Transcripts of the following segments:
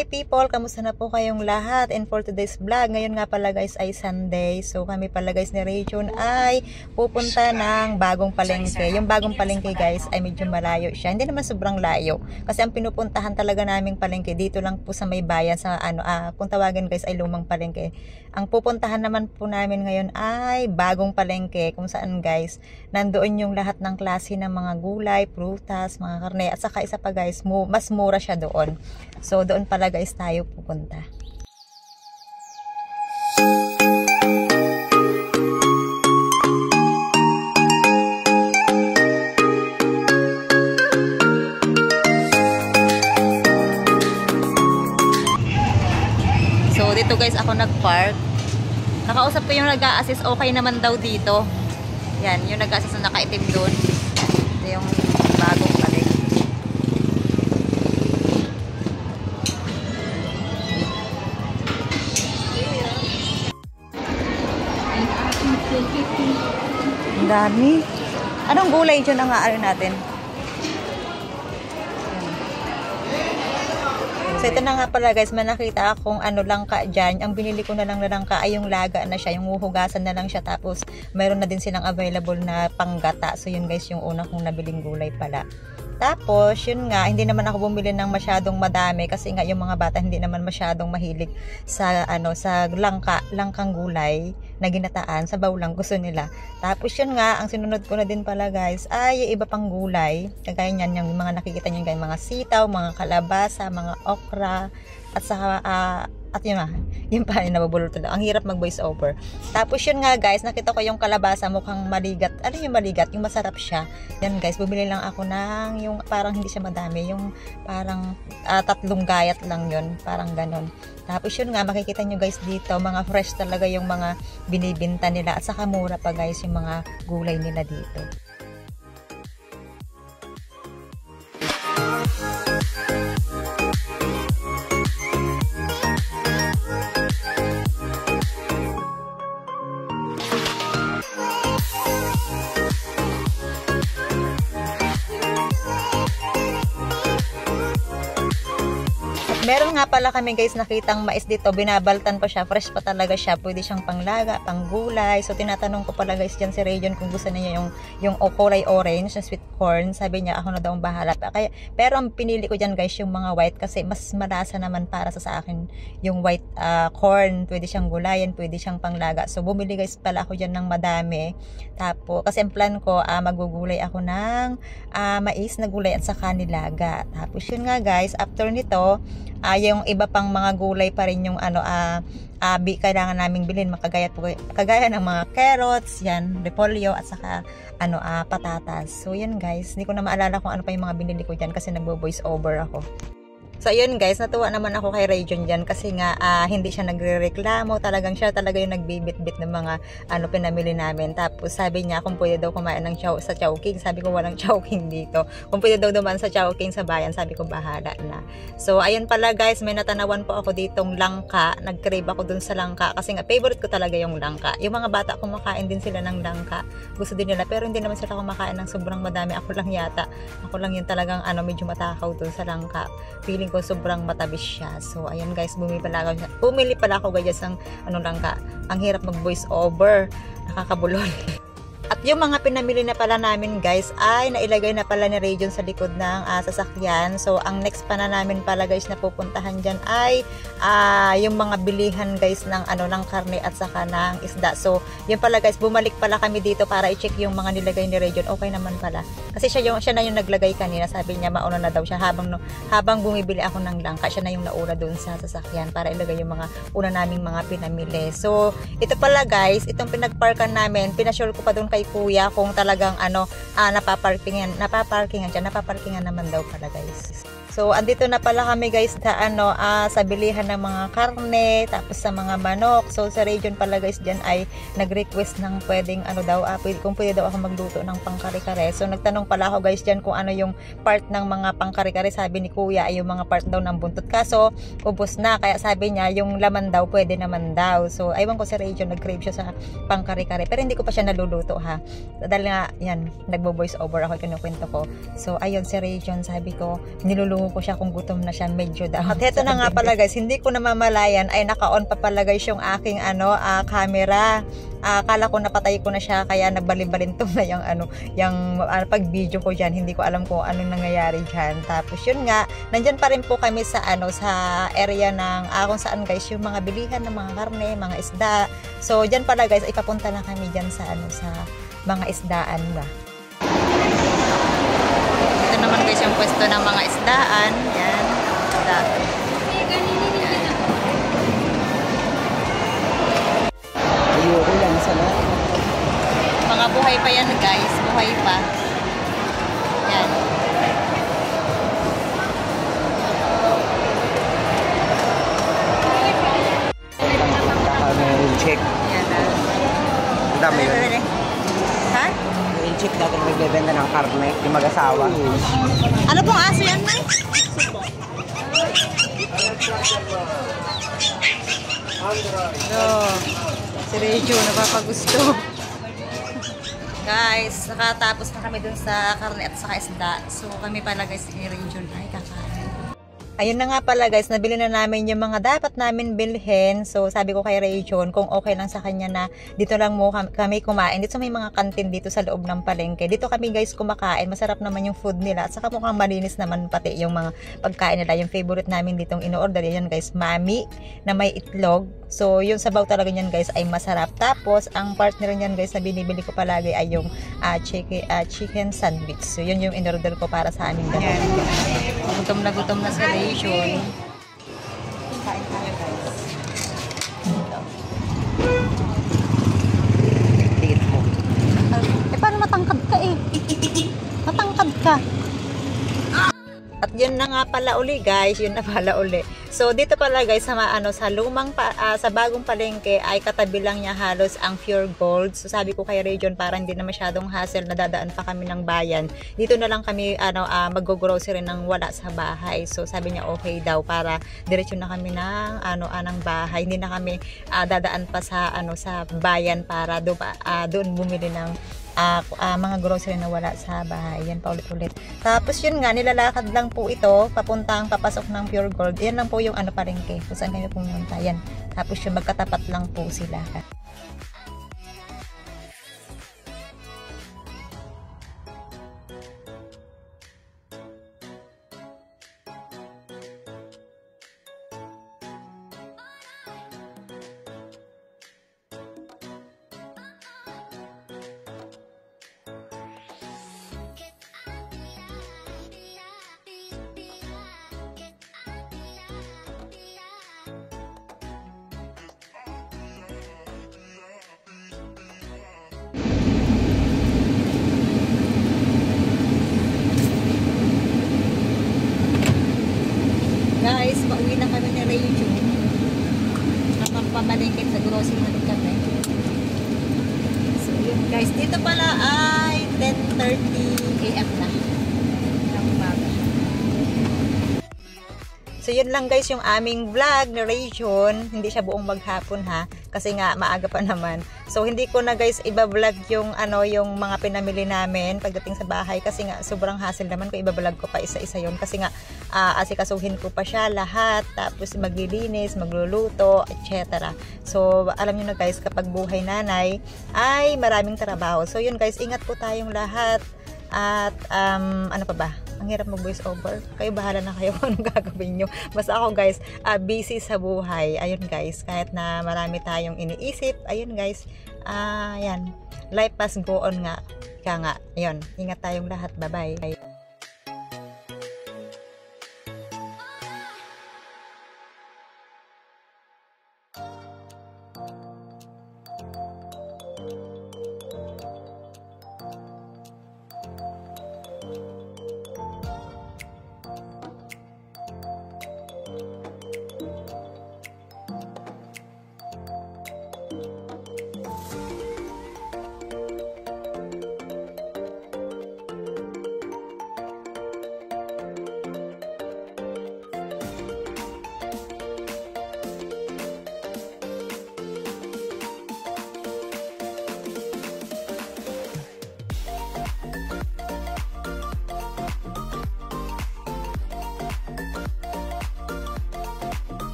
Hi people, kamusta na po kayong lahat? And for today's vlog, ngayon nga pala guys ay Sunday. So kami pala guys ni Region ay pupunta ng bagong palengke. Yung bagong palengke guys ay medyo malayo siya. Hindi naman sobrang layo. Kasi ang pinupuntahan talaga naming palengke dito lang po sa may bayan sa kung tawagan guys ay lumang palengke. Ang pupuntahan naman po namin ngayon ay bagong palengke kung saan guys nandoon yung lahat ng klase ng mga gulay, prutas, mga karne at saka isa pa guys mas mura siya doon. So doon pala guys tayo pupunta. So dito guys ako nag-park. Nakausap ko yung nag-a-assist, okay naman daw dito. Yan, yung nag-a-assist na nakaitim doon. Ito yung bagong palengke. Ang dami. Anong gulay dyan ang aari natin? So ito na nga pala guys, manakita akong langka dyan. Ang binili ko na lang na langka ay yung laga na siya. Yung huhugasan na lang siya. Tapos mayroon na din silang available na panggata. So yun guys yung una kong nabiling gulay pala. Tapos, yun nga, hindi naman ako bumili ng masyadong madami kasi nga yung mga bata hindi naman masyadong mahilig sa sa langkang gulay na ginataan, sa bawlang gusto nila. Tapos yun nga, ang sinunod ko na din pala guys ay iba pang gulay. Kagaya niyan yung mga nakikita niyo guys, mga sitaw, mga kalabasa, mga okra, at saka at yun pa yung nabubulol talaga. Ang hirap mag voice over. Tapos yun nga guys, nakita ko yung kalabasa mukhang maligat. Ano yung maligat? Yung masarap siya. Yan guys, bumili lang ako ng yung parang hindi siya madami. Yung parang 3 gayat lang yun. Parang ganon. Tapos yun nga, makikita nyo guys dito, mga fresh talaga yung mga binibinta nila. At saka mura pa guys yung mga gulay nila dito. Meron nga pala kami guys nakitang mais dito, binabaltan pa siya, fresh pa talaga siya, pwede siyang panglaga, panggulay. So tinatanong ko pala guys dyan si Region kung gusto niya yung kulay orange na sweet corn. Sabi niya ako na daw ang bahala. Pero ang pinili ko dyan guys yung mga white kasi mas malasa naman para sa akin yung white corn. Pwede siyang gulayan, pwede siyang panglaga. So bumili guys pala ako dyan ng madami. Tapos kasi ang plan ko magugulay ako ng mais na gulay at saka nilaga. Tapos yun nga guys, after nito yung iba pang mga gulay pa rin yung kailangan naming bilhin, kagaya ng mga carrots, yan, repolyo at saka patatas. So yan guys, hindi ko na maalala kung ano pa yung mga binili ko diyan kasi nagbo-voice over ako. So ayun guys, natuwa naman ako kay Region dyan kasi nga hindi siya nagrereklamo, talagang siya talaga yung nagbibit-bit ng mga pinamili namin. Tapos sabi niya kung pwede daw kumain ng sa Chowking, sabi ko walang Chowking dito. Kung pwede daw dumaan sa Chowking sa bayan, sabi ko bahala na. So ayun pala guys, may natanawan po ako ditong langka, nag-crave ako dun sa langka kasi nga favorite ko talaga yung langka. Yung mga bata kumakain din sila ng langka, gusto din nila pero hindi naman sila kumakain ng sobrang madami. Ako lang yung talagang medyo matakaw dun sa langka. Feeling ko sobrang matamis siya. So ayun guys, bumili pala ako guys ng langka. Ang hirap mag voice over, nakakabulol. At yung mga pinamili na pala namin guys ay nailagay na pala ni Region sa likod ng sasakyan. So ang next pa na namin pala guys na pupuntahan dyan ay yung mga bilihan guys ng ng karne at saka ng isda. So yun pala guys, bumalik pala kami dito para i-check yung mga nilagay ni Region. Okay naman pala. Kasi siya na yung naglagay kanina. Sabi niya mauna na daw siya habang bumibili ako ng langka. Siya na yung nauna doon sa sasakyan para ilagay yung mga una naming mga pinamili. So ito pala guys, itong pinagparkan namin, pinasure ko pa doon kay kuya kung talagang napaparkingan naman daw pala guys. So andito na pala kami guys sa bilihan ng mga karne, tapos sa mga manok. So sa Region pala guys diyan ay nag-request ng pwedeng kung pwede daw ako magluto ng pangkare-kare. So nagtanong pala ako guys diyan kung ano yung part ng mga pangkare-kare. Sabi ni kuya ay yung mga part daw ng buntot. Kaso ubos na, kaya sabi niya yung laman daw pwede naman daw. So aywan ko sa Region, nag-crave siya sa pangkare-kare. Pero hindi ko pa siya naluluto ha. Dahil nga yan, nagbo-voice over ako, kinukwento ko. So ayun si Region, sabi ko niluluto tinanong ko siya kung gutom na siya, medyo daw. At heto na nga pala guys, hindi ko namamalayan ay naka-on pa pala guys yung aking camera. Akala ko napatay ko na siya, kaya nagbalin-balintong na yung pag-video ko diyan. Hindi ko alam kung anong nangyayari diyan. Tapos yun nga, nandiyan pa rin po kami sa sa area ng kung saan guys yung mga bilihan ng mga karne, mga isda. So diyan pala guys, ipapunta na kami diyan sa sa mga isdaan ba. Ito naman guys yung pwesto ng mga isdaan. Yan. Isda. Ayoko lang sa lahat. Mga buhay pa yan guys. Buhay pa. Yan. Kaka-meron check. Yan na. Ang dami yun. Ha? Meron check dati nagbebenta ng karne, yung mag-asawa. Ano pong aso yan, May? Si Rejo, napapagusto. Guys, nakatapos na kami dun sa karne at saka isda. So, kami pala guys, si Rejo ay kakain. Ayun na nga pala guys, nabili na namin yung mga dapat namin bilhin. So sabi ko kay Rayjon kung okay lang sa kanya na dito lang mo kami kumain. Dito may mga kantin dito sa loob ng palengke. Dito kami guys kumakain. Masarap naman yung food nila. At saka mukhang malinis naman pati yung mga pagkain nila. Yung favorite namin ditong in-order yan guys, mami na may itlog. So yung sabaw talaga niyan guys ay masarap. Tapos ang partner niyan guys na binibili ko palagi ay yung chicken sandwich. So yun yung in-order ko para sa amin dalawa. Gutom na si Rayjon. Kain tayo guys. Tingit mo. Paano matangkad ka eh? Matangkad ka. At yun na nga pala uli guys, yun na pala uli. So dito pala guys sa sa lumang sa bagong palengke ay katabi lang niya halos ang Pure Gold. So sabi ko kay Rayjon para hindi na masyadong hassle na dadaan pa kami ng bayan. Dito na lang kami mag-grocery ng wala sa bahay. So sabi niya okay daw para diretso na kami ng ng bahay. Hindi na kami dadaan pa sa sa bayan para doon bumili ng mga grocery na wala sa bahay. Yan pa ulit-ulit. Tapos yun nga, nilalakad lang po ito papuntang papasok ng Pure Gold. Yan lang po yung palengke kung saan kami pumunta. Yan. Tapos yung magkatapat lang po sila. Guys, pauwi na kami ni Rayjon. Napagpamalingkit sa grocery na rin kami. So yun guys, dito pala ay 10:30 AM na. Ng umaga. So yun lang guys yung aming vlog ni Rayjon. Hindi siya buong maghapon ha. Kasi nga maaga pa naman. So hindi ko na guys iba-vlog yung yung mga pinamili namin pagdating sa bahay kasi nga sobrang hassle naman kung iba-vlog ko pa isa-isa yon kasi nga asikasuhin ko pa siya lahat tapos maglilinis, magluluto, etc. So alam niyo na guys kapag buhay nanay ay maraming trabaho. So yun guys, ingat po tayong lahat at ano pa ba? Ang hirap mag-voice over. Kayo bahala na kayo kung anong gagawin nyo. Basta ako guys, busy sa buhay. Ayun guys, kahit na marami tayong iniisip. Ayun guys, yan. Life must go on nga. Kaya nga, ayun. Ingat tayong lahat. Bye-bye.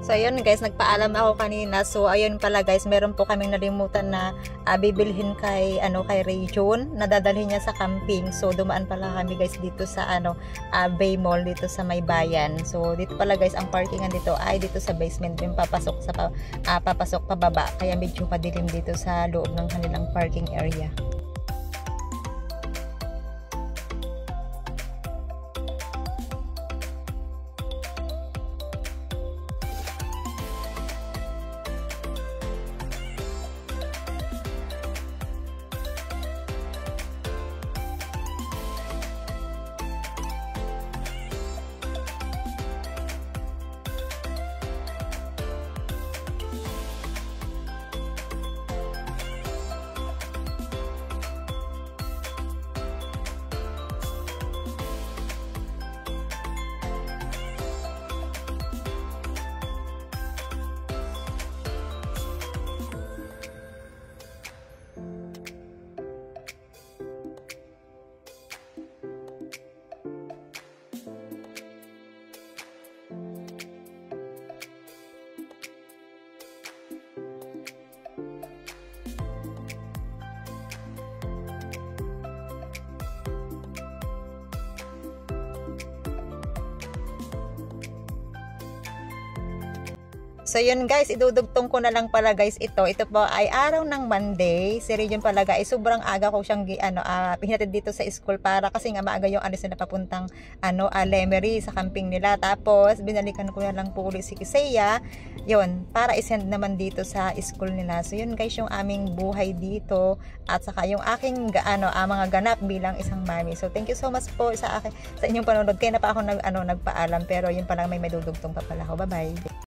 So ayun guys, nagpaalam ako kanina. So ayun pala guys, meron po kaming nalimutan na bibilhin kay Rajon, na dadalhin niya sa camping. So dumaan pala kami guys dito sa Bay Mall dito sa May Bayan. So dito pala guys, ang parkingan dito ay dito sa basement, yung papasok pababa. Kaya medyo madilim dito sa loob ng kanilang parking area. So yun guys, idudugtong ko na lang pala guys ito. Ito po ay araw ng Monday. Si Rajon pala guys, sobrang aga ko siyang pinatid dito sa school para kasi nga maaga yung alis na papuntang Lemery sa camping nila. Tapos binalikan ko na lang po ulit si Kisaya. Yun, para isend naman dito sa school nila. So yun guys, yung aming buhay dito at saka yung aking mga ganap bilang isang mami. So thank you so much po sa inyong panonood. Kaya na pa ako nagpaalam, pero yun pala may madudugtong pa pala ako. Bye-bye.